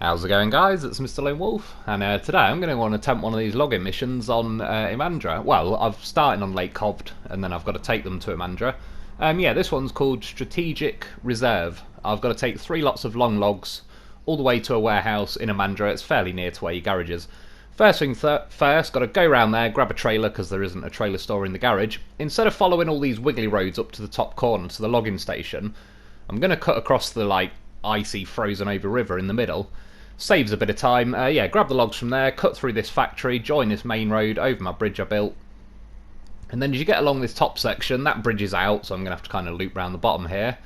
How's it going, guys? It's Mr. Lone Wolf, and today I'm going to want to attempt one of these logging missions on Imandra. Well, I've started on Lake Cobd, and then I've got to take them to Imandra. Yeah, this one's called Strategic Reserve. I've got to take 3 lots of long logs all the way to a warehouse in Imandra. It's fairly near to where your garage is. First thing first, got to go around there, grab a trailer, because there isn't a trailer store in the garage. Instead of following all these wiggly roads up to the top corner to the logging station, I'm going to cut across the icy, frozen over river in the middle. Saves a bit of time. Yeah, grab the logs from there, cut through this factory, join this main road, over my bridge I built. And then as you get along this top section, that bridge is out, so I'm going to have to kind of loop round the bottom here.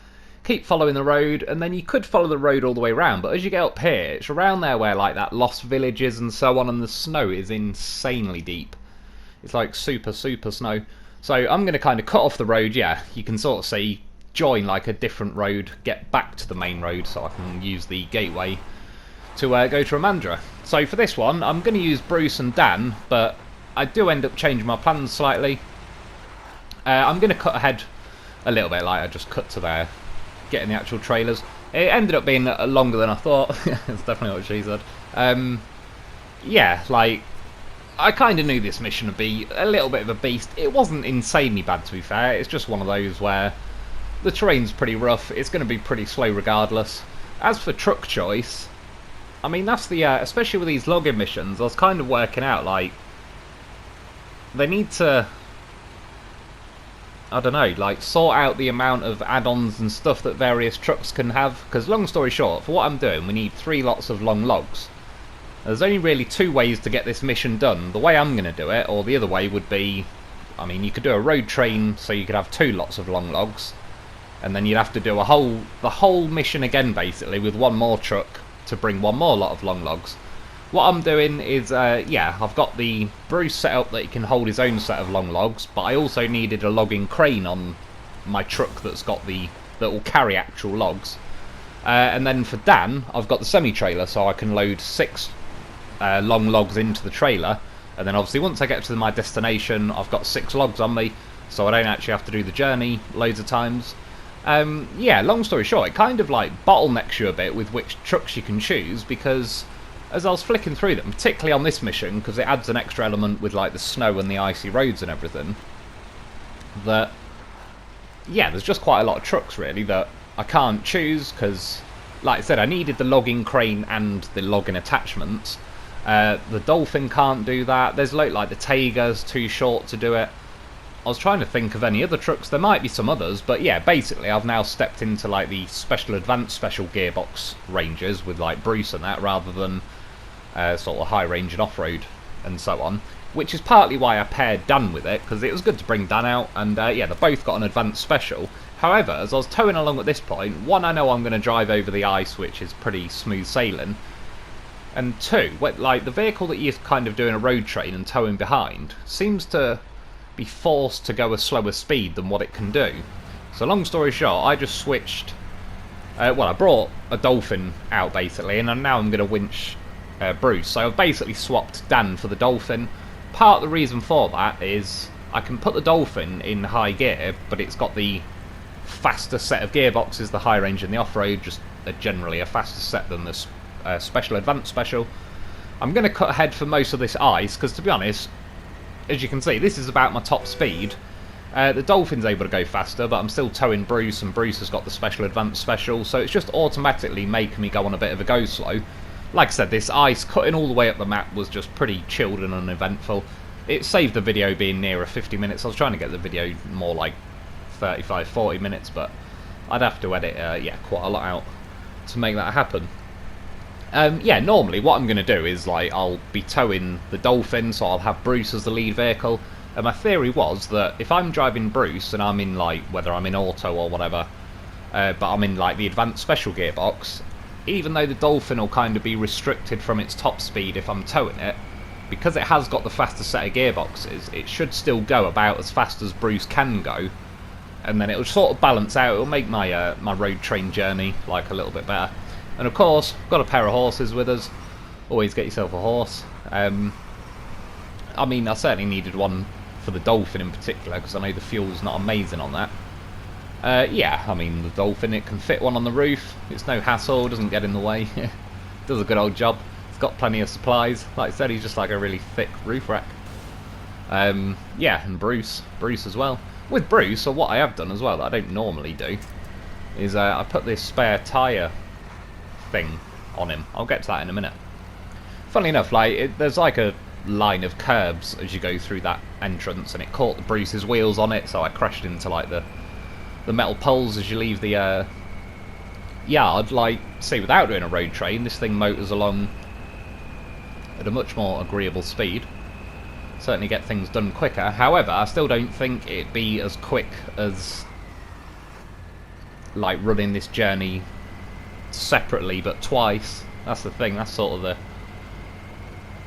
Keep following the road, and then you could follow the road all the way around, but as you get up here, it's around there where that lost village is and so on, and the snow is insanely deep. It's like super, super snow. So I'm going to kind of cut off the road, yeah, you can sort of see, join a different road, get back to the main road so I can use the gateway to go to Imandra. So for this one, I'm going to use Bruce and Dan, but I do end up changing my plans slightly. I'm going to cut ahead a little bit, I just cut to there, getting the actual trailers. It ended up being longer than I thought. That's definitely what she said. Yeah, I kind of knew this mission would be a little bit of a beast. It wasn't insanely bad, to be fair. It's just one of those where the terrain's pretty rough. It's going to be pretty slow regardless. As for truck choice, I mean, that's the, especially with these logging missions, I was kind of working out, they need to, I don't know, sort out the amount of add-ons and stuff that various trucks can have, because long story short, for what I'm doing, we need 3 lots of long logs. There's only really 2 ways to get this mission done. The way I'm going to do it, or the other way would be, I mean, you could do a road train, so you could have 2 lots of long logs, and then you'd have to do the whole mission again, basically, with 1 more truck, to bring 1 more lot of long logs. What I'm doing is, yeah, I've got the Bruce set up that he can hold his own set of long logs, but I also needed a logging crane on my truck that will carry actual logs. And then for Dan, I've got the semi-trailer, so I can load 6 long logs into the trailer, and then obviously once I get to my destination, I've got 6 logs on me, so I don't actually have to do the journey loads of times. Yeah, long story short, it kind of bottlenecks you a bit with which trucks you can choose, because as I was flicking through them, particularly on this mission, because it adds an extra element with the snow and the icy roads and everything, that, yeah, there's just quite a lot of trucks really that I can't choose, because, like I said, I needed the logging crane and the logging attachments. The Dolphin can't do that. There's the Tayga's too short to do it. I was trying to think of any other trucks. There might be some others, but yeah, basically I've now stepped into the special advanced special gearbox ranges with Bruce and that, rather than sort of high range and off-road and so on, which is partly why I paired Dan with it, because it was good to bring Dan out, and yeah, they both got an advanced special. However, as I was towing along at this point, 1, I know I'm going to drive over the ice, which is pretty smooth sailing, and 2, the vehicle that you're kind of doing a road train and towing behind seems to be forced to go a slower speed than what it can do. So long story short, I just switched, well, I brought a Dolphin out basically, and now I'm going to winch Bruce. So I've basically swapped Dan for the Dolphin. Part of the reason for that is I can put the Dolphin in high gear, but it's got the faster set of gearboxes, the high range and the off-road, just generally a faster set than the special advanced special. I'm going to cut ahead for most of this ice, because to be honest, as you can see, this is about my top speed. The Dolphin's able to go faster, but I'm still towing Bruce, and Bruce has got the special advanced special, so it's just automatically making me go on a bit of a go slow. Like I said, this ice cutting all the way up the map was just pretty chilled and uneventful. It saved the video being nearer 50 minutes. I was trying to get the video more 35-40 minutes, but I'd have to edit yeah, quite a lot out to make that happen. Yeah, normally what I'm going to do is I'll be towing the Dolphin, so I'll have Bruce as the lead vehicle, and my theory was that if I'm driving Bruce and I'm in whether I'm in auto or whatever, but I'm in the advanced special gearbox, even though the Dolphin will kind of be restricted from its top speed if I'm towing it, because it has got the faster set of gearboxes, it should still go about as fast as Bruce can go, and then it'll sort of balance out. It'll make my my road train journey a little bit better. And of course, got a pair of horses with us. Always get yourself a horse. I mean, I certainly needed one for the Dolphin in particular, because I know the fuel's not amazing on that. Yeah, I mean, the Dolphin, it can fit one on the roof. It's no hassle, doesn't get in the way. Does a good old job. He's got plenty of supplies. Like I said, he's just like a really thick roof rack. Yeah, and Bruce as well. With Bruce, or what I have done as well that I don't normally do, is I put this spare tyre thing on him. I'll get to that in a minute. Funnily enough, like there's like a line of curbs as you go through that entrance, and it caught Bruce's wheels on it, so I crashed into like the metal poles as you leave the yard. Like, see, without doing a road train, this thing motors along at a much more agreeable speed. Certainly get things done quicker. However, I still don't think it'd be as quick as like running this journey separately but twice. That's the thing. That's sort of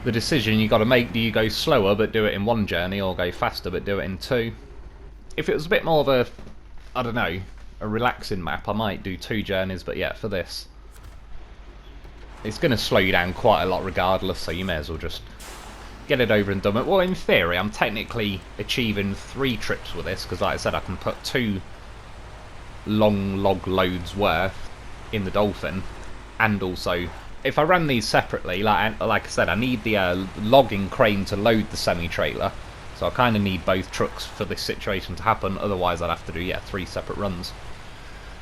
the decision you got to make. Do you go slower but do it in one journey, or go faster but do it in two? If it was a bit more of a, I don't know, a relaxing map, I might do 2 journeys, but yeah, for this, it's going to slow you down quite a lot regardless, so you may as well just get it over and done with. Well, in theory, I'm technically achieving 3 trips with this, because like I said, I can put 2 long log loads worth in the Dolphin, and also, if I ran these separately, like I said, I need the logging crane to load the semi-trailer, so I kind of need both trucks for this situation to happen, otherwise I'd have to do, yeah, 3 separate runs.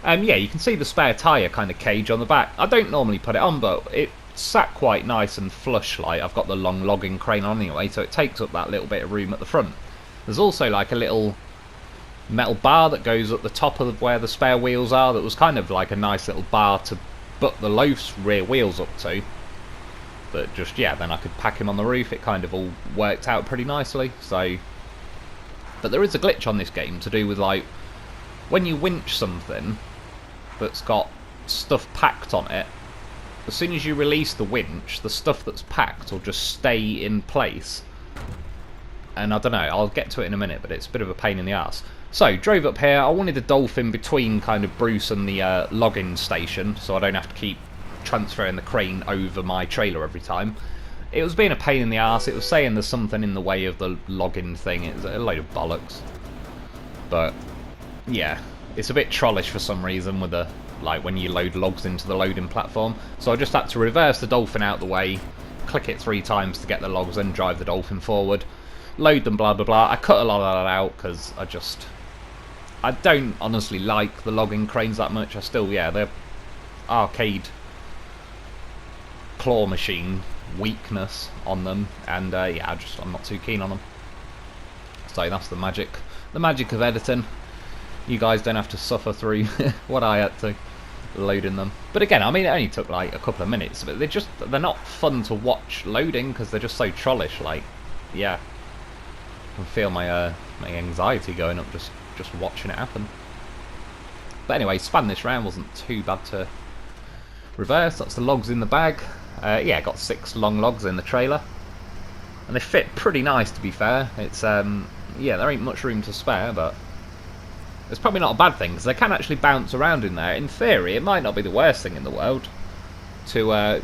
Yeah, you can see the spare tyre kind of cage on the back. I don't normally put it on, but it sat quite nice and flush. Like, I've got the long logging crane on anyway, so it takes up that little bit of room at the front. There's also like a little metal bar that goes at the top of where the spare wheels are, that was kind of like a nice little bar to butt the loaf's rear wheels up to. But just, yeah, then I could pack him on the roof. It kind of all worked out pretty nicely. So, but there is a glitch on this game to do with, like, when you winch something that's got stuff packed on it, as soon as you release the winch, the stuff that's packed will just stay in place. And I don't know, I'll get to it in a minute, but it's a bit of a pain in the arse. So, drove up here. I wanted a Dolphin between kind of Bruce and the logging station, so I don't have to keep transferring the crane over my trailer every time. It was being a pain in the arse. It was saying there's something in the way of the logging thing. It's a load of bollocks. But yeah, it's a bit trollish for some reason with the, like, when you load logs into the loading platform. So I just had to reverse the Dolphin out the way, click it 3 times to get the logs, then drive the Dolphin forward, load them, blah blah blah. I cut a lot of that out because I don't honestly like the logging cranes that much. I still, yeah, they're arcade claw machine weakness on them, and yeah, I'm not too keen on them. So that's the magic of editing. You guys don't have to suffer through what I had to loading them. But again, I mean, it only took like a couple of minutes, but they're not fun to watch loading because they're just so trollish. Like, yeah, I can feel my anxiety going up just watching it happen. But anyway, span this round, wasn't too bad to reverse. That's the logs in the bag. Yeah, got 6 long logs in the trailer, and they fit pretty nice, to be fair. It's yeah, there ain't much room to spare, but it's probably not a bad thing because they can actually bounce around in there. In theory, it might not be the worst thing in the world to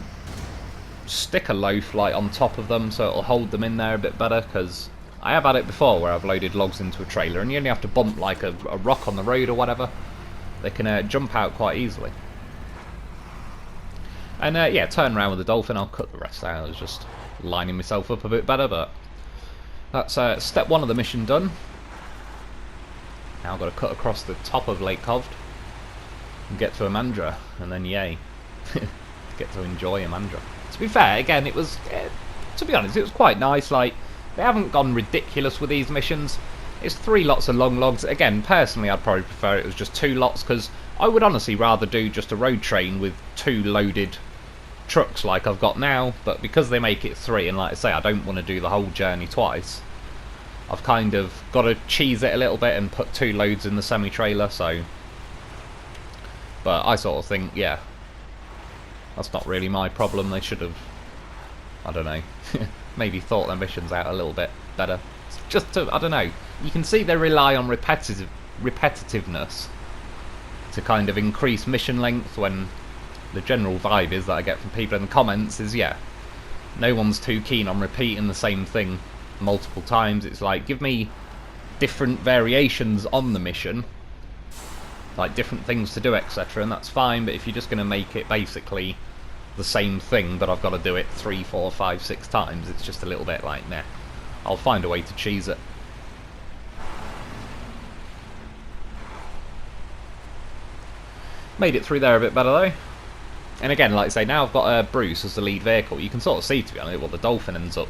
stick a loaf like on top of them so it'll hold them in there a bit better, because I have had it before where I've loaded logs into a trailer and you only have to bump like a rock on the road or whatever. They can jump out quite easily. And yeah, turn around with the Dolphin. I'll cut the rest out. I was just lining myself up a bit better, but that's step 1 of the mission done. Now I've got to cut across the top of Lake Covd and get to Imandra, and then yay, get to enjoy Imandra. To be fair, again, it was, to be honest, it was quite nice. Like, they haven't gone ridiculous with these missions. It's 3 lots of long logs. Again, personally, I'd probably prefer it was just 2 lots, because I would honestly rather do just a road train with 2 loaded trucks like I've got now, but because they make it 3, and like I say, I don't want to do the whole journey twice, I've kind of got to cheese it a little bit and put 2 loads in the semi-trailer, so... But I sort of think, yeah, that's not really my problem. They should have, I don't know, maybe thought their missions out a little bit better. Just to, I don't know, you can see they rely on repetitiveness to kind of increase mission length, when the general vibe is that I get from people in the comments is, yeah, no one's too keen on repeating the same thing multiple times. It's like, give me different variations on the mission, like different things to do, etc., and that's fine. But if you're just going to make it basically the same thing, but I've got to do it 3, 4, 5, 6 times. It's just a little bit like, nah, I'll find a way to cheese it. Made it through there a bit better though. And again, like I say, now I've got Bruce as the lead vehicle. You can sort of see, to be honest, well, the Dolphin ends up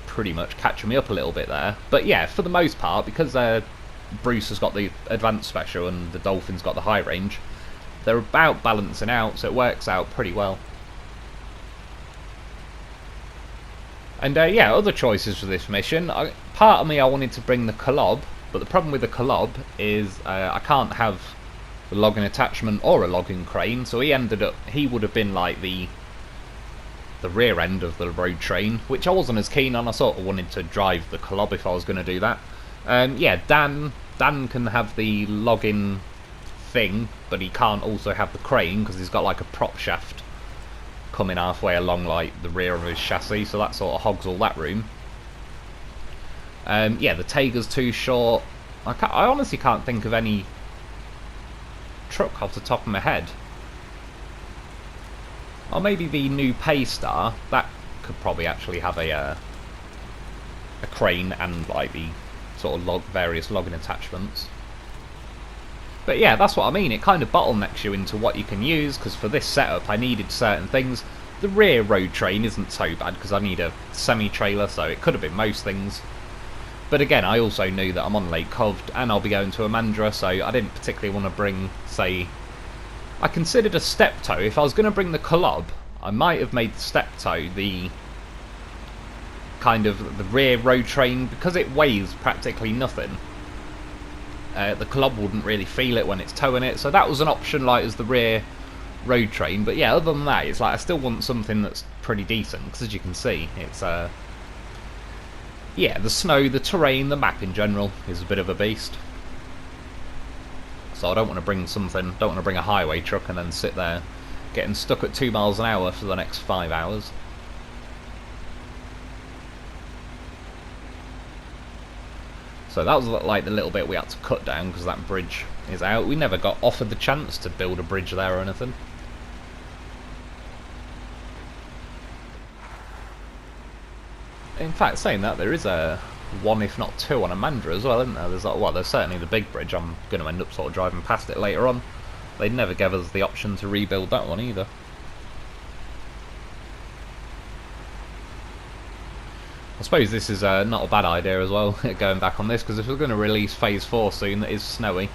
pretty much catching me up a little bit there. But yeah, for the most part, because Bruce has got the advanced special and the Dolphin's got the high range, they're about balancing out, so it works out pretty well. And yeah, other choices for this mission. Part of me, I wanted to bring the Kolob, but the problem with the Kolob is I can't have the logging attachment or a logging crane, so he would have been like the rear end of the road train, which I wasn't as keen on. I sort of wanted to drive the Kolob if I was going to do that. Yeah, Dan can have the logging thing, but he can't also have the crane because he's got like a prop shaft coming halfway along like the rear of his chassis, so that sort of hogs all that room. Yeah, the Tayger's too short. I honestly can't think of any truck off the top of my head. Or maybe the new Paystar, that could probably actually have a crane and like the sort of various logging attachments. But yeah, that's what I mean, it kind of bottlenecks you into what you can use, because for this setup I needed certain things. The rear road train isn't so bad because I need a semi-trailer, so it could have been most things. But again, I also knew that I'm on Lake Coved and I'll be going to Imandra, so I didn't particularly want to bring, say... I considered a step-tow. If I was going to bring the Kolob, I might have made the step-tow the kind of the rear road train, because it weighs practically nothing. The Kolob wouldn't really feel it when it's towing it, so that was an option, like as the rear road train. But yeah, other than that, it's like I still want something that's pretty decent, because as you can see, it's yeah, the snow, the terrain, the map in general is a bit of a beast. So I don't want to bring a highway truck and then sit there getting stuck at 2 miles an hour for the next 5 hours. So that was like the little bit we had to cut down because that bridge is out. We never got offered the chance to build a bridge there or anything. In fact, saying that, there is a one, if not two, on Imandra as well, isn't there? There's like, well, there's certainly the big bridge. I'm going to end up sort of driving past it later on. They never gave us the option to rebuild that one either. I suppose this is not a bad idea as well, going back on this, because if we're going to release Phase 4 soon that is snowy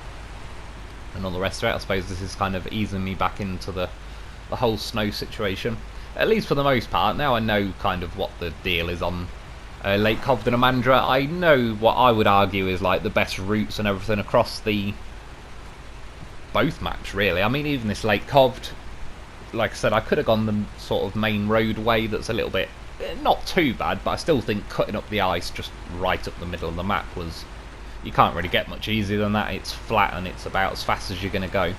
and all the rest of it, I suppose this is kind of easing me back into the whole snow situation. At least for the most part. Now I know kind of what the deal is on Lake Coved and Imandra. I know what I would argue is like the best routes and everything across both maps, really. I mean, even this Lake Coved, like I said, I could have gone the sort of main roadway that's a little bit, not too bad, but I still think cutting up the ice just right up the middle of the map was, you can't really get much easier than that. It's flat and it's about as fast as you're going to go.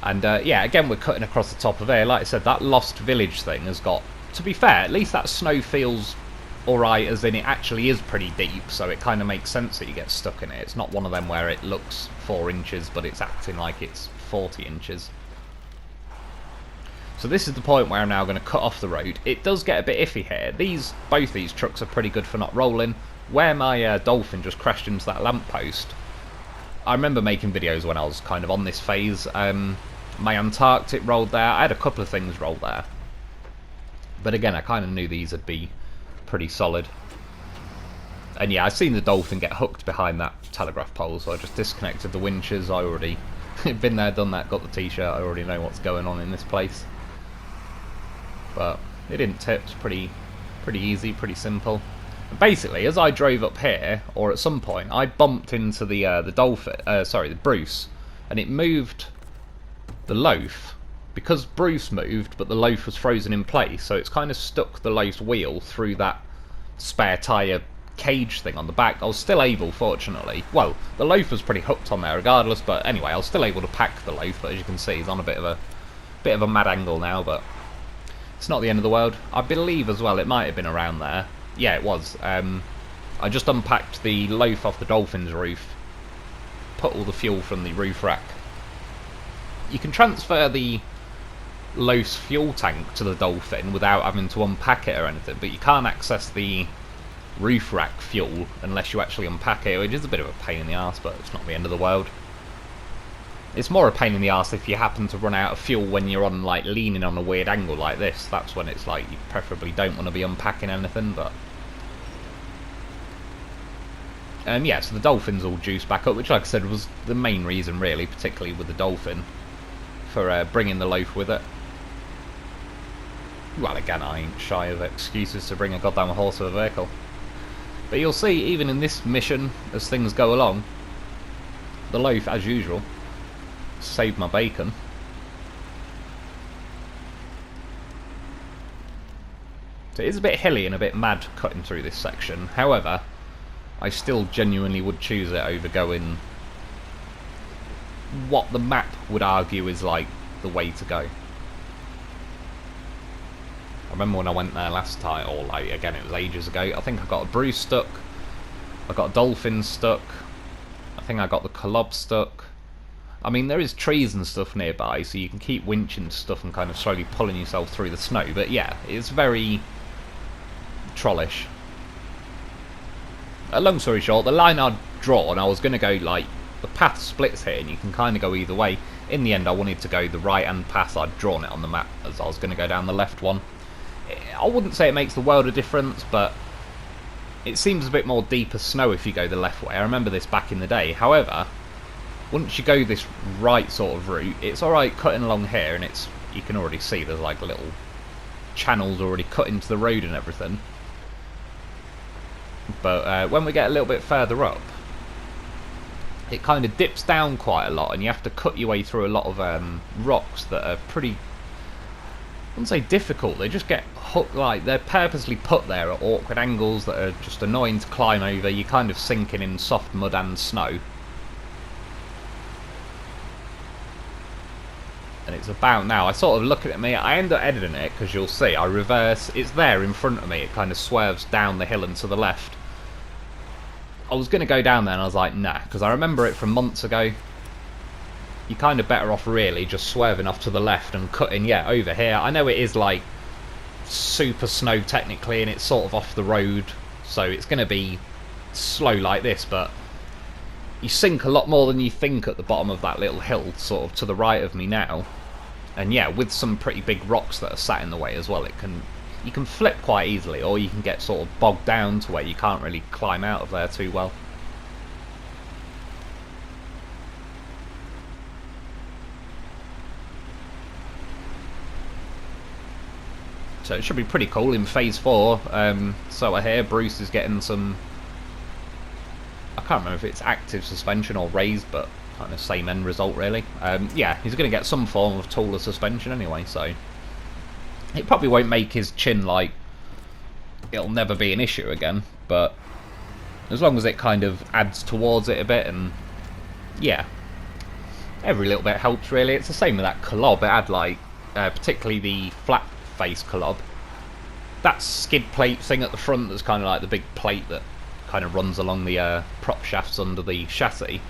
And yeah, again, we're cutting across the top of there. Like I said, that Lost Village thing has got, to be fair, at least that snow feels alright, as in it actually is pretty deep, so it kind of makes sense that you get stuck in it. It's not one of them where it looks 4 inches, but it's acting like it's 40 inches. So this is the point where I'm now going to cut off the road. It does get a bit iffy here. Both these trucks are pretty good for not rolling. Where my Dolphin just crashed into that lamppost, I remember making videos when I was kind of on this phase. My Antarctic rolled there. I had a couple of things roll there. But again, I kind of knew these would be pretty solid. And yeah, I've seen the Dolphin get hooked behind that telegraph pole, so I just disconnected the winches. I already been there, done that, got the t-shirt. I already know what's going on in this place. But it didn't tip. It's pretty easy, pretty simple. And basically, as I drove up here, or at some point, I bumped into the Dolphin, the Bruce, and it moved the loaf, because Bruce moved, but the loaf was frozen in place, so it's kind of stuck the loaf's wheel through that spare tyre cage thing on the back. I was still able, fortunately, well, the loaf was pretty hooked on there regardless, but anyway, I was still able to pack the loaf, but as you can see, he's on a bit of a mad angle now, but it's not the end of the world. I believe as well, it might have been around there. Yeah, it was. I just unpacked the loaf off the Dolphin's roof, put all the fuel from the roof rack you can transfer the Loaf's fuel tank to the Dolphin without having to unpack it or anything, but you can't access the roof rack fuel unless you actually unpack it, which is a bit of a pain in the arse, but it's not the end of the world. It's more a pain in the arse if you happen to run out of fuel when you're on, like, leaning on a weird angle like this. That's when it's like you preferably don't want to be unpacking anything, but yeah, so the Dolphin's all juiced back up, which, like I said, was the main reason, really, particularly with the Dolphin, for bringing the Loaf with it. Well, again, I ain't shy of excuses to bring a goddamn horse of a vehicle. But you'll see, even in this mission, as things go along, the Loaf, as usual, saved my bacon. So it is a bit hilly and a bit mad cutting through this section. However, I still genuinely would choose it over going what the map would argue is like the way to go. I remember when I went there last time, or like again it was ages ago, I think I got a Bruce stuck, I got a Dolphin stuck, I think I got the Colob stuck. I mean, there is trees and stuff nearby, so you can keep winching stuff and kind of slowly pulling yourself through the snow, but yeah, it's very trollish. Long story short, the line I'd drawn, I was going to go like, the path splits here and you can kind of go either way. In the end, I wanted to go the right hand path. I'd drawn it on the map, as I was going to go down the left one. I wouldn't say it makes the world of difference, but it seems a bit more deeper snow if you go the left way. I remember this back in the day. However, once you go this right sort of route, it's alright cutting along here, and it's, you can already see there's like little channels already cut into the road and everything. But when we get a little bit further up, it kind of dips down quite a lot, and you have to cut your way through a lot of rocks that are pretty, I wouldn't say difficult, they just get hooked, like they're purposely put there at awkward angles that are just annoying to climb over. You're kind of sinking in soft mud and snow. And it's about now, I sort of look at me, I end up editing it because you'll see, I reverse, it's there in front of me, it kind of swerves down the hill and to the left. I was going to go down there and I was like, nah, because I remember it from months ago. You're kind of better off really just swerving off to the left and cutting, yeah, over here. I know it is like super snow technically and it's sort of off the road, so it's going to be slow like this, but you sink a lot more than you think at the bottom of that little hill, sort of to the right of me now. And yeah, with some pretty big rocks that are sat in the way as well, you can flip quite easily, or you can get sort of bogged down to where you can't really climb out of there too well. So it should be pretty cool in Phase 4. So I hear Bruce is getting some, I can't remember if it's active suspension or raised, but kind of same end result really. Yeah, he's going to get some form of taller suspension anyway, so it probably won't make his chin like, it'll never be an issue again, but as long as it kind of adds towards it a bit, and yeah, every little bit helps really. It's the same with that Colob. It had like, particularly the flat face Colob, that skid plate thing at the front that's kind of like the big plate that kind of runs along the prop shafts under the chassis.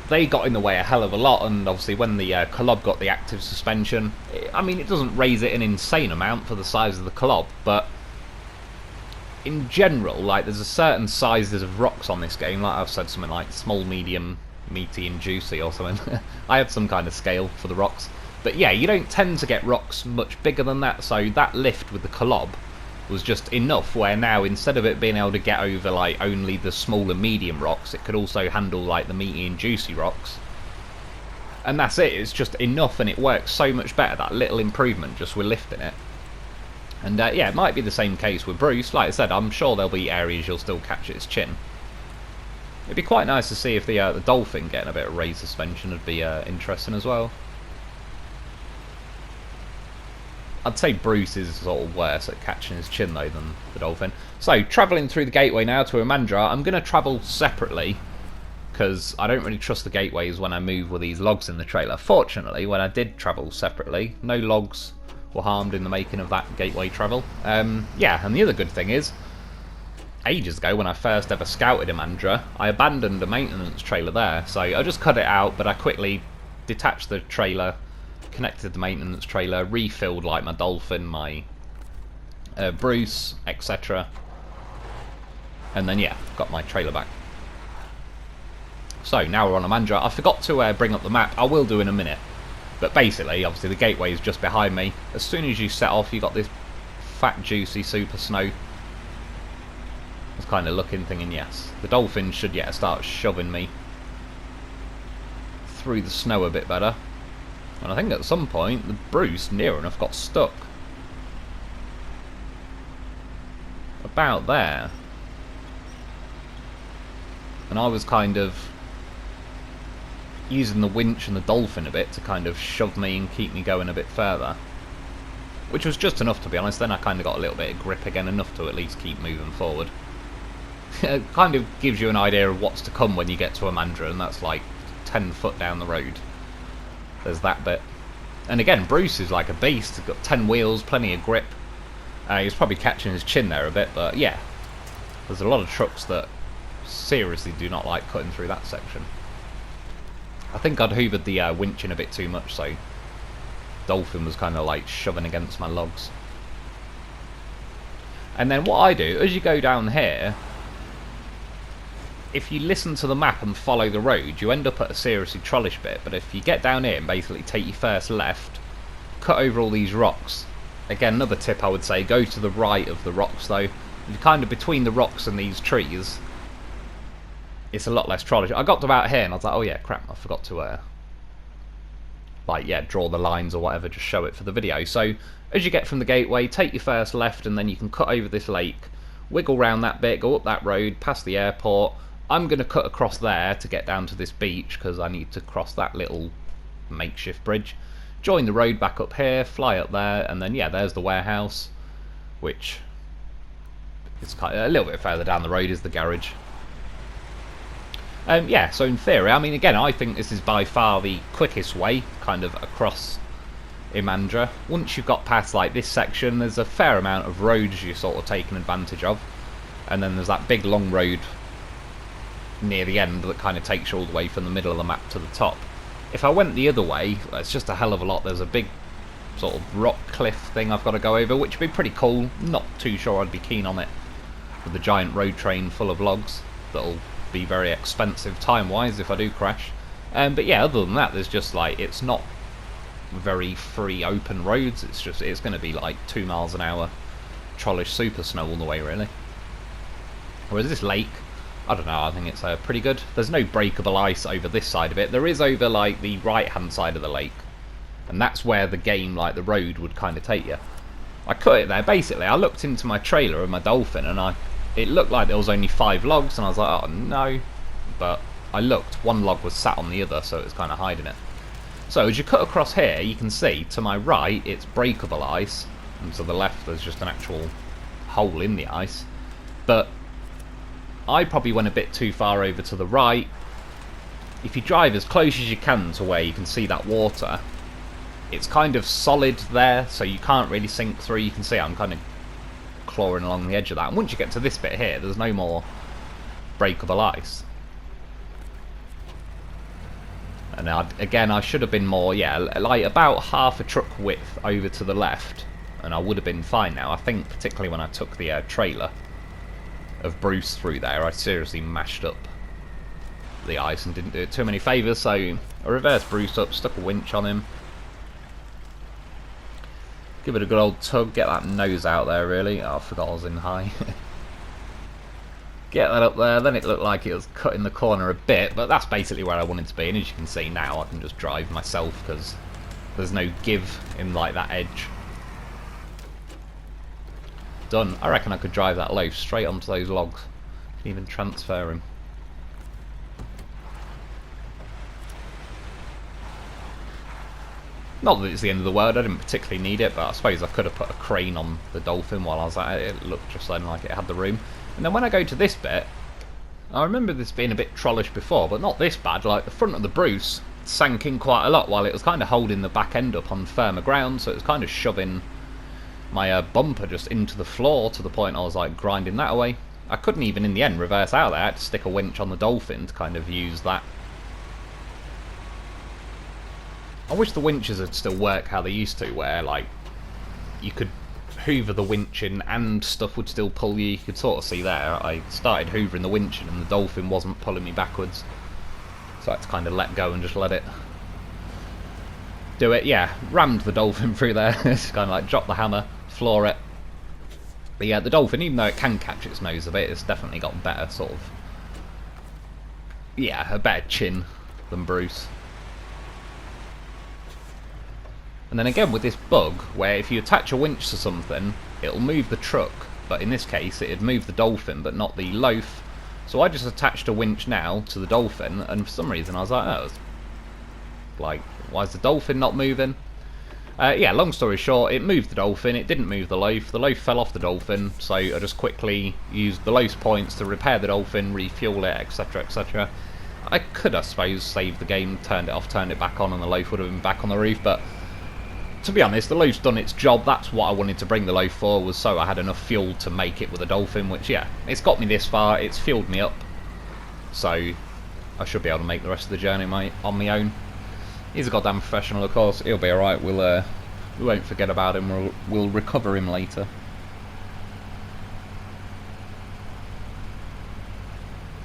They got in the way a hell of a lot, and obviously when the Colob got the active suspension, I mean, it doesn't raise it an insane amount for the size of the Colob, but in general, like, there's a certain sizes of rocks on this game, like I've said, something like small, medium, meaty and juicy or something. I had some kind of scale for the rocks, but yeah, you don't tend to get rocks much bigger than that, so that lift with the Colob was just enough where now, instead of it being able to get over like only the small and medium rocks, it could also handle like the meaty and juicy rocks. And that's it, it's just enough, and it works so much better, that little improvement just with lifting it. And yeah, it might be the same case with Bruce. Like I said, I'm sure there'll be areas you'll still catch its chin. It'd be quite nice to see if the Dolphin getting a bit of raised suspension would be interesting as well. I'd say Bruce is sort of worse at catching his chin though than the Dolphin. So, travelling through the gateway now to Imandra, I'm going to travel separately, because I don't really trust the gateways when I move with these logs in the trailer. Fortunately, when I did travel separately, no logs were harmed in the making of that gateway travel. Yeah, and the other good thing is, ages ago when I first ever scouted Imandra, I abandoned a maintenance trailer there, so I just cut it out, but I quickly detached the trailer, connected the maintenance trailer, refilled like my Dolphin, my Bruce, etc. And then yeah, got my trailer back. So now we're on Imandra. I forgot to bring up the map. I will do in a minute. But basically, obviously the gateway is just behind me. As soon as you set off, you got this fat, juicy super snow. I was kind of looking, thinking, yes, the Dolphin should, yeah, start shoving me through the snow a bit better. And I think at some point, the Bruce, near enough, got stuck. About there. And I was kind of using the winch and the Dolphin a bit to kind of shove me and keep me going a bit further. Which was just enough, to be honest. Then I kind of got a little bit of grip again, enough to at least keep moving forward. It kind of gives you an idea of what's to come when you get to Imandra, and that's like 10 foot down the road. There's that bit. And again, Bruce is like a beast. He's got 10 wheels, plenty of grip. He's probably catching his chin there a bit, but yeah. There's a lot of trucks that seriously do not like cutting through that section. I think I'd hoovered the winch in a bit too much, so Dolphin was kind of like shoving against my logs. And then what I do, as you go down here, if you listen to the map and follow the road, you end up at a seriously trollish bit. But if you get down here and basically take your first left, cut over all these rocks. Again, another tip I would say, go to the right of the rocks though. You're kind of between the rocks and these trees. It's a lot less trollish. I got to about here and I was like, oh yeah, crap, I forgot to like, yeah, draw the lines or whatever, just show it for the video. So as you get from the gateway, take your first left and then you can cut over this lake, wiggle round that bit, go up that road, past the airport. I'm going to cut across there to get down to this beach because I need to cross that little makeshift bridge. Join the road back up here, fly up there, and then yeah, there's the warehouse, which is kind of a little bit further down the road is the garage. Yeah, so in theory, I mean, again, I think this is by far the quickest way, kind of across Imandra. Once you've got past like this section, there's a fair amount of roads you're sort of taking advantage of, and then there's that big long road near the end that kind of takes you all the way from the middle of the map to the top. If I went the other way, it's just a hell of a lot. There's a big sort of rock cliff thing I've got to go over, which would be pretty cool. Not too sure I'd be keen on it with a giant road train full of logs. That'll be very expensive time-wise if I do crash. But yeah, other than that, there's just like, it's not very free open roads. It's going to be like 2 miles an hour trollish super snow all the way, really. Whereas this lake, I don't know, I think it's pretty good. There's no breakable ice over this side of it. There is over like the right hand side of the lake, and that's where the game, like the road, would kind of take you. I cut it there. Basically, I looked into my trailer of my Dolphin and it looked like there was only 5 logs, and I was like, oh no. But I looked, one log was sat on the other, so it was kind of hiding it. So as you cut across here, you can see to my right it's breakable ice, and to the left there's just an actual hole in the ice. But I probably went a bit too far over to the right. If you drive as close as you can to where you can see that water, it's kind of solid there, so you can't really sink through. You can see I'm kind of clawing along the edge of that. And once you get to this bit here, there's no more breakable ice. And again, I should have been more, yeah, like about half a truck width over to the left, and I would have been fine now. I think particularly when I took the trailer of Bruce through there, I seriously mashed up the ice and didn't do it too many favours, so I reversed Bruce up, stuck a winch on him, give it a good old tug, get that nose out there really. Oh, I forgot I was in high. Get that up there, then it looked like it was cutting the corner a bit, but that's basically where I wanted to be, and as you can see now I can just drive myself because there's no give in like that edge. Done. I reckon I could drive that loaf straight onto those logs. Can even transfer him. Not that it's the end of the world, I didn't particularly need it, but I suppose I could have put a crane on the Dolphin while I was at it. It looked just then like it had the room. And then when I go to this bit, I remember this being a bit trollish before, but not this bad. Like the front of the Bruce sank in quite a lot while it was kind of holding the back end up on firmer ground, so it was kind of shoving my bumper just into the floor to the point I was like grinding that away. I couldn't even in the end reverse out there. I had to stick a winch on the Dolphin to kind of use that. I wish the winches would still work how they used to, where like you could hoover the winch in and stuff would still pull you. You could sort of see there, I started hoovering the winch in and the Dolphin wasn't pulling me backwards. So I had to kind of let go and just let it do it. Yeah, rammed the Dolphin through there. It's kind of like drop the hammer, floor it. But yeah, the Dolphin, even though it can catch its nose a bit, it's definitely got better sort of, yeah, a better chin than Bruce. And then again with this bug, where if you attach a winch to something, it'll move the truck, but in this case it'd move the Dolphin, but not the loaf. So I just attached a winch now to the Dolphin, and for some reason I was like, oh, like, why is the Dolphin not moving? Yeah, long story short, it moved the Dolphin, it didn't move the loaf fell off the Dolphin, so I just quickly used the loaf's points to repair the Dolphin, refuel it, etc, etc. I could, I suppose, save the game, turned it off, turned it back on, and the loaf would have been back on the roof, but to be honest, the loaf's done its job. That's what I wanted to bring the loaf for, was so I had enough fuel to make it with a Dolphin, which, yeah, it's got me this far, it's fueled me up, so I should be able to make the rest of the journey on my own. He's a goddamn professional, of course. He'll be alright. We won't forget about him. We'll recover him later.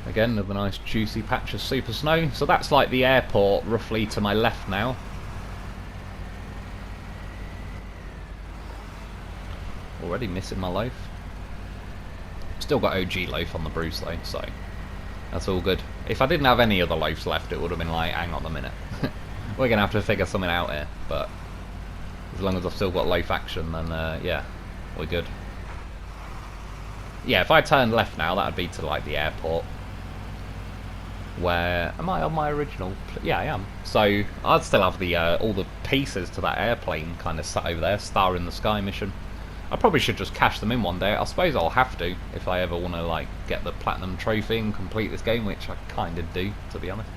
Again, another nice juicy patch of super snow. So that's like the airport roughly to my left now. Already missing my loaf. Still got OG loaf on the Bruce though, so that's all good. If I didn't have any other loafs left, it would have been like, hang on a minute. We're going to have to figure something out here, but as long as I've still got loaf action, then yeah, we're good. Yeah, if I turned left now, that would be to like the airport. Where am I on my original? Yeah, I am. So I'd still have the all the pieces to that airplane kind of sat over there, Star in the Sky mission. I probably should just cash them in one day. I suppose I'll have to if I ever want to like get the platinum trophy and complete this game, which I kind of do, to be honest.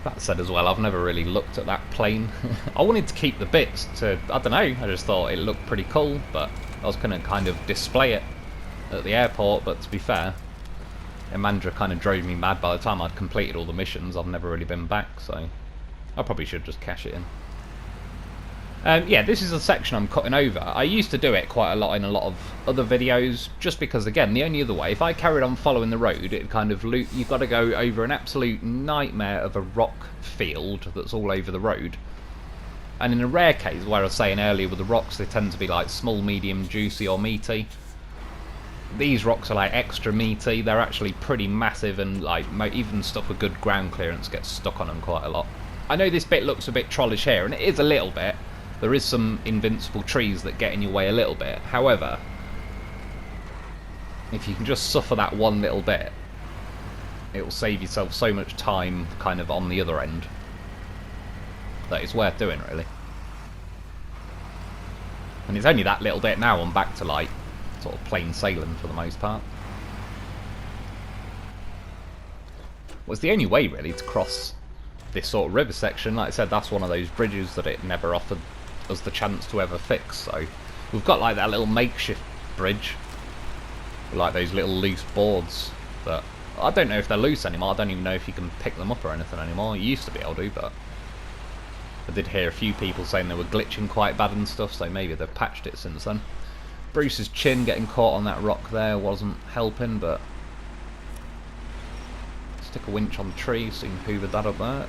That said as well, I've never really looked at that plane. I wanted to keep the bits to, I don't know, I just thought it looked pretty cool, but I was going to kind of display it at the airport, but to be fair, Imandra kind of drove me mad. By the time I'd completed all the missions, I've never really been back, so I probably should just cash it in. Yeah, this is a section I'm cutting over. I used to do it quite a lot in a lot of other videos, just because, again, the only other way, if I carried on following the road, it kind of you've got to go over an absolute nightmare of a rock field that's all over the road. And in a rare case, where I was saying earlier with the rocks, they tend to be like small, medium, juicy or meaty. These rocks are like extra meaty. They're actually pretty massive, and like even stuff with good ground clearance gets stuck on them quite a lot. I know this bit looks a bit trollish here, and it is a little bit. There is some invincible trees that get in your way a little bit. However, if you can just suffer that one little bit, it will save yourself so much time kind of on the other end that it's worth doing, really. And it's only that little bit now. I'm back to like sort of plain sailing for the most part. Well, it's the only way really to cross this sort of river section. Like I said, that's one of those bridges that it never offered us the chance to ever fix. So we've got like that little makeshift bridge with like those little loose boards that I don't know if they're loose anymore. I don't even know if you can pick them up or anything anymore. You used to be able to, but I did hear a few people saying they were glitching quite bad and stuff, so maybe they've patched it since then. Bruce's chin getting caught on that rock there wasn't helping, but stick a winch on the tree so you can hoover that up there.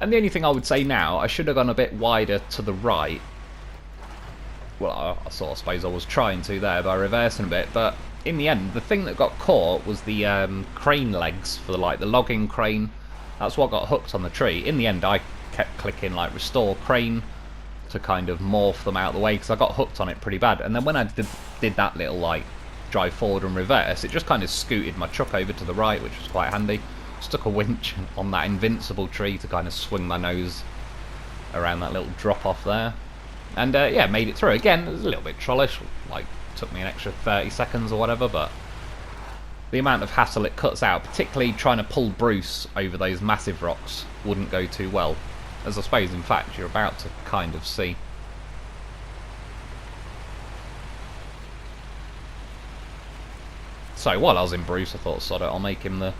And the only thing I would say now, I should have gone a bit wider to the right. Well, I sort of suppose I was trying to there by reversing a bit, but in the end, the thing that got caught was the crane legs for the logging crane. That's what got hooked on the tree. In the end, I kept clicking like restore crane to kind of morph them out of the way, because I got hooked on it pretty bad. And then when I did that little like drive forward and reverse, it just kind of scooted my truck over to the right, which was quite handy. Stuck a winch on that invincible tree to kind of swing my nose around that little drop off there, and yeah, made it through. Again, it was a little bit trollish, like took me an extra 30 seconds or whatever, but the amount of hassle it cuts out, particularly trying to pull Bruce over those massive rocks, wouldn't go too well, as I suppose in fact you're about to kind of see. So while I was in Bruce, I thought, sod it, I'll make him the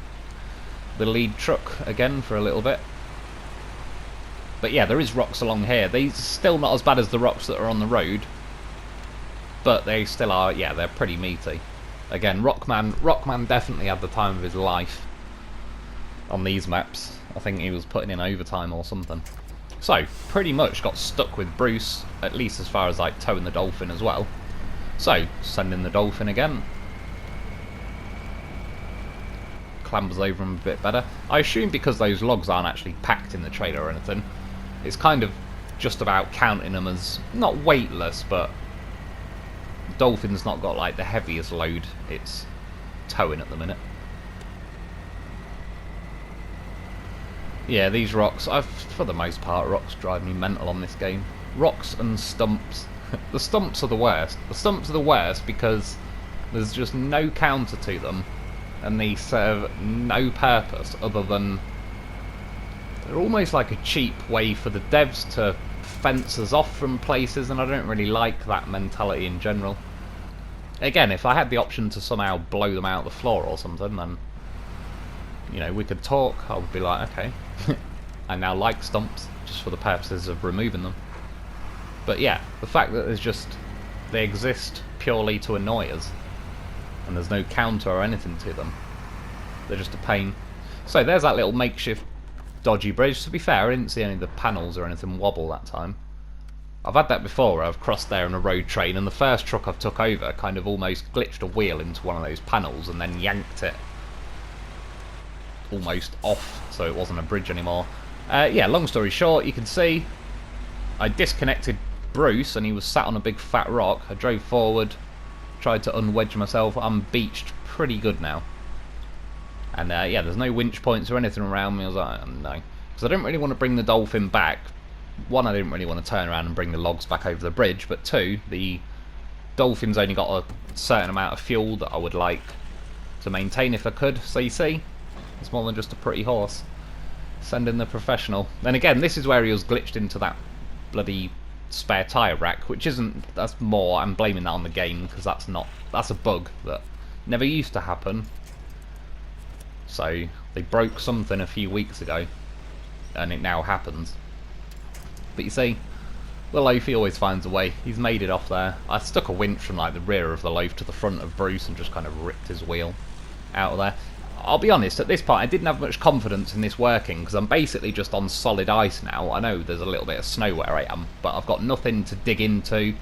lead truck again for a little bit. But yeah, there is rocks along here. These are still not as bad as the rocks that are on the road, but they still are, yeah, they're pretty meaty. Again, Rockman definitely had the time of his life on these maps. I think he was putting in overtime or something. So, pretty much got stuck with Bruce, at least as far as like towing the Dolphin as well. So, send in the Dolphin again. Clambers over him a bit better. I assume because those logs aren't actually packed in the trailer or anything, it's kind of just about counting them as, not weightless, but Dolphin's not got like the heaviest load it's towing at the minute. Yeah, these rocks, for the most part, rocks drive me mental on this game. Rocks and stumps. The stumps are the worst. The stumps are the worst because there's just no counter to them, and they serve no purpose other than they're almost like a cheap way for the devs to fence us off from places, and I don't really like that mentality in general. Again, if I had the option to somehow blow them out of the floor or something, then, you know, we could talk. I would be like, okay, I now like stumps just for the purposes of removing them. But yeah, the fact that they exist purely to annoy us, and there's no counter or anything to them, they're just a pain. So there's that little makeshift dodgy bridge. To be fair, I didn't see any of the panels or anything wobble that time. I've had that before where I've crossed there in a road train, and the first truck I've took over kind of almost glitched a wheel into one of those panels and then yanked it almost off, so it wasn't a bridge anymore. Yeah, long story short, you can see I disconnected Bruce and he was sat on a big fat rock. I drove forward, tried to unwedge myself. I'm beached pretty good now. And yeah, there's no winch points or anything around me. I was like, oh, no. Because I don't really want to bring the Dolphin back. One, I didn't really want to turn around and bring the logs back over the bridge, but two, the Dolphin's only got a certain amount of fuel that I would like to maintain if I could. So you see, it's more than just a pretty horse. Send in the professional. Then again, this is where he was glitched into that bloody spare tyre rack, which isn't, that's more, I'm blaming that on the game, because that's a bug that never used to happen. So they broke something a few weeks ago, and it now happens. But you see, the loaf, he always finds a way. He's made it off there. I stuck a winch from like the rear of the loaf to the front of Bruce and just kind of ripped his wheel out of there. I'll be honest, at this point I didn't have much confidence in this working, because I'm basically just on solid ice now. I know there's a little bit of snow where I am, but I've got nothing to dig into.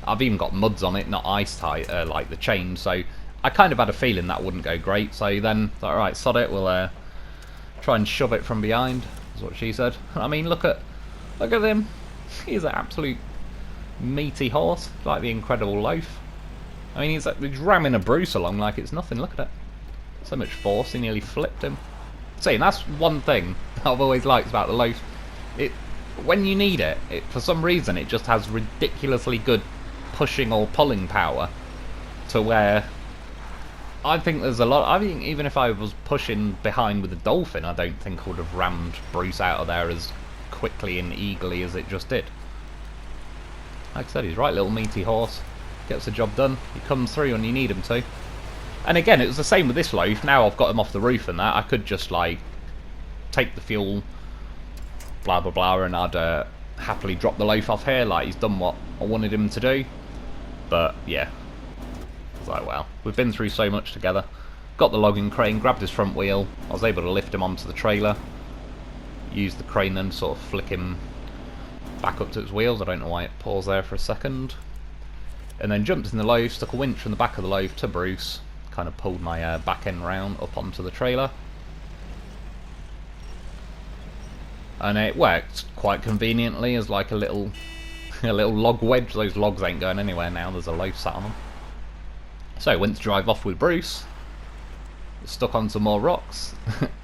I've even got muds on it, not ice tight like the chain, so I kind of had a feeling that wouldn't go great. So then, alright, sod it, we'll try and shove it from behind, is what she said. I mean, look at him. He's an absolute meaty horse, like the Incredible Loaf. I mean, he's ramming a Bruce along like it's nothing. Look at it. So much force, he nearly flipped him. See, and that's one thing I've always liked about the Loaf. When you need it, for some reason, it just has ridiculously good pushing or pulling power, to where I think there's a lot. I think even if I was pushing behind with the Dolphin, I don't think I would have rammed Bruce out of there as quickly and eagerly as it just did. Like I said, he's right little meaty horse. Gets the job done. He comes through when you need him to. And again, it was the same with this loaf. Now I've got him off the roof and that, I could just like take the fuel, blah blah blah, and I'd happily drop the loaf off here. Like, he's done what I wanted him to do. But yeah, I was like, well, we've been through so much together. Got the logging crane, grabbed his front wheel. I was able to lift him onto the trailer. Use the crane then to sort of flick him back up to its wheels. I don't know why it paused there for a second. And then jumped in the loaf, stuck a winch from the back of the loaf to Bruce. Kind of pulled my back end round up onto the trailer. And it worked quite conveniently as like a little log wedge. Those logs ain't going anywhere now, there's a loaf sat on them. So went to drive off with Bruce. Stuck on some more rocks.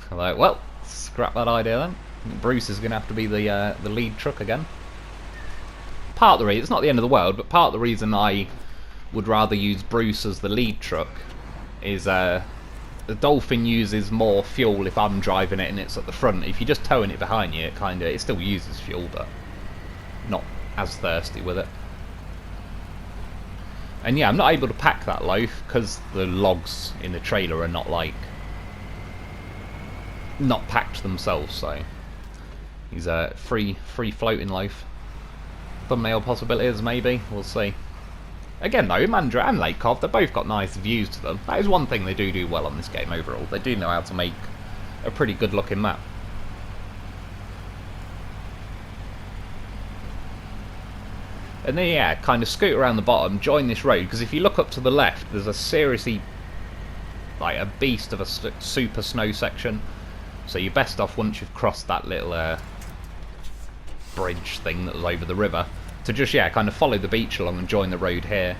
I'm like, well, scrap that idea then. Bruce is going to have to be the lead truck again. Part of the reason, it's not the end of the world, but part of the reason I would rather use Bruce as the lead truck is the Dolphin uses more fuel if I'm driving it and it's at the front. If you're just towing it behind you, it still uses fuel, but not as thirsty with it. And yeah, I'm not able to pack that loaf because the logs in the trailer are not packed themselves, so He's a free floating loaf. Thumbnail possibilities, maybe. We'll see. Again, though, Imandra and Lake Cov, they've both got nice views to them. That is one thing they do well on this game overall. They do know how to make a pretty good-looking map. And then, yeah, kind of scoot around the bottom, join this road, because if you look up to the left, there's a seriously, like, a beast of a super snow section. So you're best off, once you've crossed that little bridge thing that was over the river, to just, yeah, kind of follow the beach along and join the road here,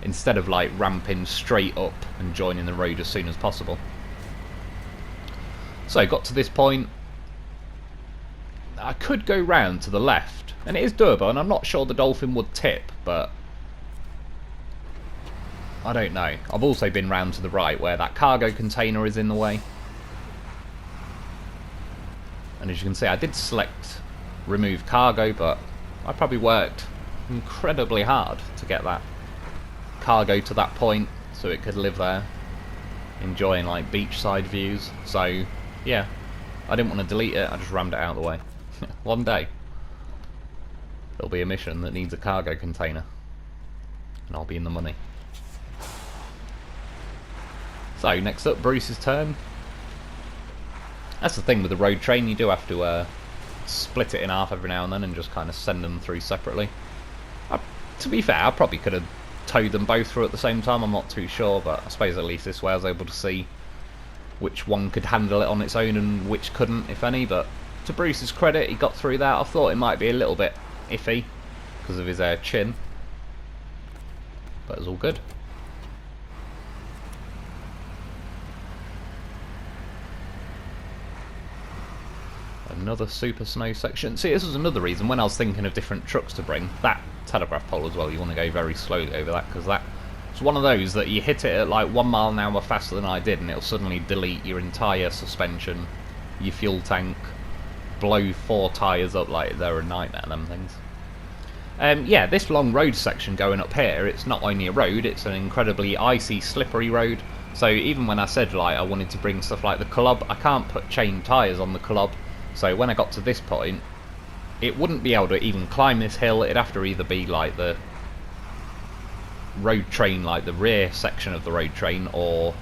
instead of, like, ramping straight up and joining the road as soon as possible. So, got to this point. I could go round to the left, and it is doable, and I'm not sure the Dolphin would tip, but I don't know. I've also been round to the right, where that cargo container is in the way. And as you can see, I did select remove cargo, but I probably worked incredibly hard to get that cargo to that point so it could live there enjoying like beachside views. So yeah, I didn't want to delete it, I just rammed it out of the way. One day there'll be a mission that needs a cargo container and I'll be in the money. So next up, Bruce's turn. That's the thing with the road train, you do have to split it in half every now and then and just kind of send them through separately. To be fair, I probably could have towed them both through at the same time, I'm not too sure, but I suppose at least this way I was able to see which one could handle it on its own and which couldn't, if any. But to Bruce's credit, he got through that. I thought it might be a little bit iffy because of his chin, but it was all good. Another super snow section. See, this was another reason when I was thinking of different trucks to bring. That telegraph pole as well, you want to go very slowly over that, because it's one of those that you hit it at like 1 mile an hour faster than I did and it'll suddenly delete your entire suspension, your fuel tank, blow 4 tyres up like they're a nightmare, them things. Yeah, this long road section going up here, it's not only a road, it's an incredibly icy, slippery road. So even when I said like I wanted to bring stuff like the club, I can't put chain tyres on the club. So when I got to this point, it wouldn't be able to even climb this hill. It'd have to either be like the road train, like the rear section of the road train, or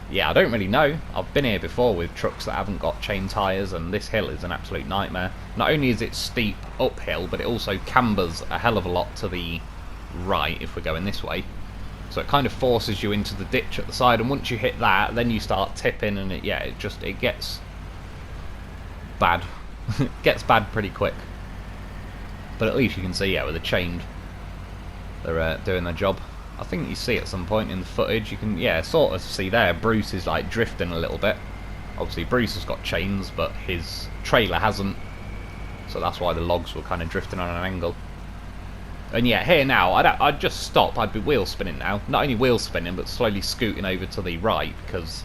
yeah, I don't really know. I've been here before with trucks that haven't got chain tyres, and this hill is an absolute nightmare. Not only is it steep uphill, but it also cambers a hell of a lot to the right if we're going this way. So it kind of forces you into the ditch at the side, and once you hit that, then you start tipping, and it gets bad. It gets bad pretty quick. But at least you can see, yeah, with the chained, they're doing their job. I think you see at some point in the footage, you can, yeah, sort of see there, Bruce is like drifting a little bit. Obviously Bruce has got chains, but his trailer hasn't, so that's why the logs were kind of drifting on an angle. And yeah, here now, I'd just stop, I'd be wheel spinning now. Not only wheel spinning, but slowly scooting over to the right, because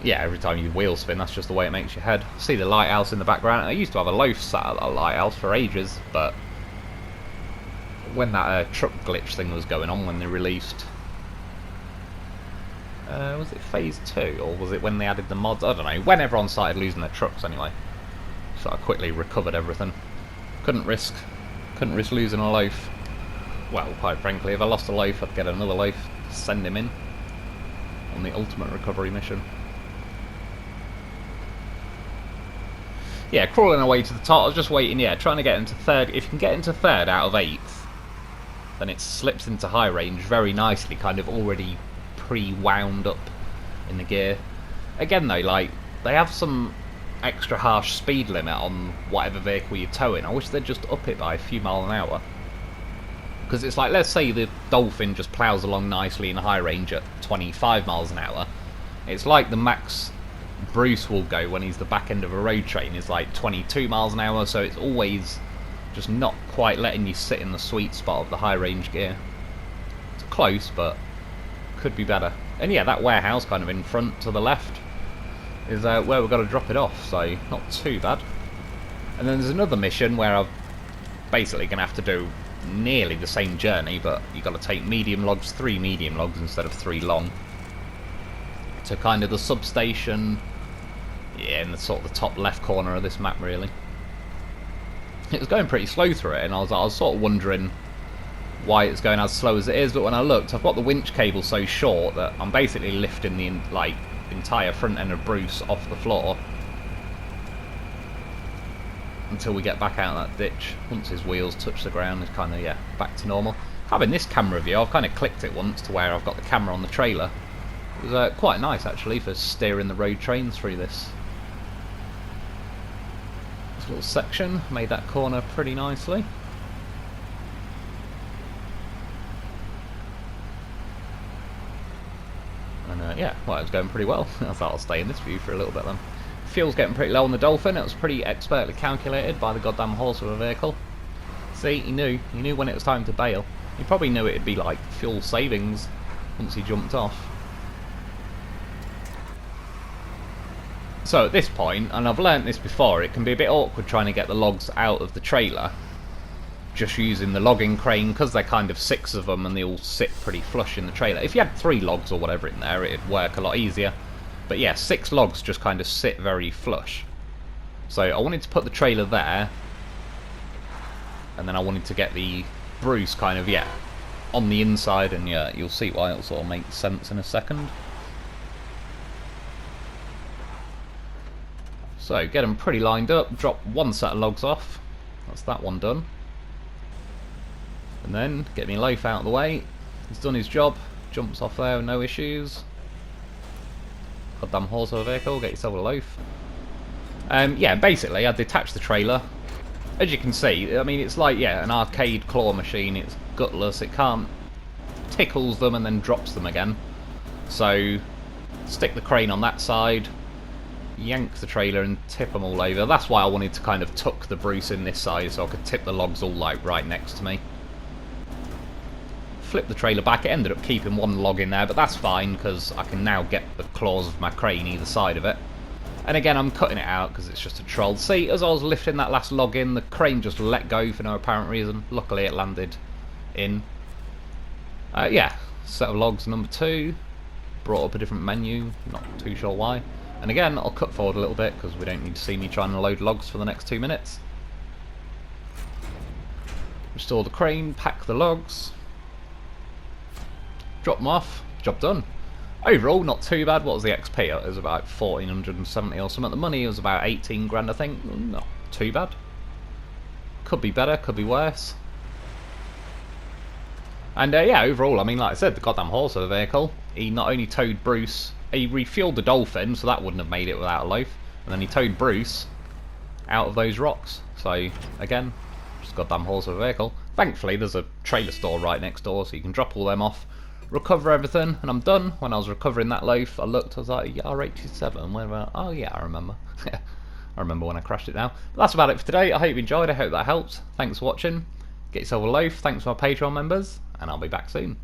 yeah, every time you wheel spin, that's just the way it makes your head. See the lighthouse in the background. I used to have a loaf sat at that lighthouse for ages, but when that truck glitch thing was going on, when they released, was it phase 2, or was it when they added the mods? I don't know. When everyone started losing their trucks, anyway. So I quickly recovered everything. Couldn't risk losing a loaf. Well, quite frankly, if I lost a loaf, I'd get another loaf, send him in on the ultimate recovery mission. Yeah, crawling away to the top. I was just waiting, yeah, trying to get into 3rd. If you can get into 3rd out of 8th, then it slips into high range very nicely, kind of already pre-wound up in the gear. Again though, like, they have some extra harsh speed limit on whatever vehicle you're towing. I wish they'd just up it by a few miles an hour. Because it's like, let's say the Dolphin just ploughs along nicely in high range at 25 miles an hour. It's like the max Bruce will go when he's the back end of a road train is like 22 miles an hour, so it's always just not quite letting you sit in the sweet spot of the high range gear. It's close, but could be better. And yeah, that warehouse kind of in front to the left is where we've got to drop it off, so not too bad. And then there's another mission where I'm basically going to have to do nearly the same journey, but you've got to take medium logs, 3 medium logs instead of 3 long, to kind of the substation Yeah, in the sort of the top left corner of this map, really. It was going pretty slow through it, and I was sort of wondering why it's going as slow as it is, but when I looked, I've got the winch cable so short that I'm basically lifting the entire front end of Bruce off the floor until we get back out of that ditch. Once his wheels touch the ground, it's kind of, yeah, back to normal. Having this camera view, I've kind of clicked it once to where I've got the camera on the trailer. It was quite nice, actually, for steering the road trains through this little section. Made that corner pretty nicely. And yeah, well, it was going pretty well. I thought I'll stay in this view for a little bit then. Fuel's getting pretty low on the Dolphin. It was pretty expertly calculated by the goddamn horse of a vehicle. See, he knew when it was time to bail. He probably knew it'd be like fuel savings once he jumped off. So at this point, and I've learnt this before, it can be a bit awkward trying to get the logs out of the trailer just using the logging crane, because they're kind of 6 of them and they all sit pretty flush in the trailer. If you had 3 logs or whatever in there, it'd work a lot easier. But yeah, 6 logs just kind of sit very flush. So I wanted to put the trailer there, and then I wanted to get the Bruce kind of, yeah, on the inside, and yeah, you'll see why it'll sort of make sense in a second. So get them pretty lined up, drop 1 set of logs off, that's that one done. And then get me loaf out of the way. He's done his job, jumps off there with no issues. Goddamn horse of a vehicle, get yourself a loaf. Yeah, basically I detached the trailer. As you can see, I mean, it's like, yeah, an arcade claw machine. It's gutless, it can't, tickles them and then drops them again. So stick the crane on that side, yank the trailer and tip them all over. That's why I wanted to kind of tuck the Bruce in this side so I could tip the logs all like right next to me. Flip the trailer back. It ended up keeping 1 log in there, but that's fine because I can now get the claws of my crane either side of it. And again, I'm cutting it out because it's just a troll. See, as I was lifting that last log in, the crane just let go for no apparent reason. Luckily it landed in. Yeah, set of logs number 2. Brought up a different menu, not too sure why. And again, I'll cut forward a little bit because we don't need to see me trying to load logs for the next 2 minutes. Restore the crane, pack the logs. Drop them off, job done. Overall, not too bad. What was the XP? It was about 1470 or something. The money was about 18 grand, I think. Not too bad. Could be better, could be worse. And yeah, overall, I mean, like I said, the goddamn horse of the vehicle. He not only towed Bruce, he refueled the Dolphin, so that wouldn't have made it without a loaf. And then he towed Bruce out of those rocks. So, again, just goddamn horse of a vehicle. Thankfully, there's a trailer store right next door, so you can drop all them off, recover everything, and I'm done. When I was recovering that loaf, I looked, I was like, R87, where about? Oh yeah, I remember. I remember when I crashed it now. But that's about it for today. I hope you enjoyed, I hope that helped. Thanks for watching. Get yourself a loaf, thanks to my Patreon members, and I'll be back soon.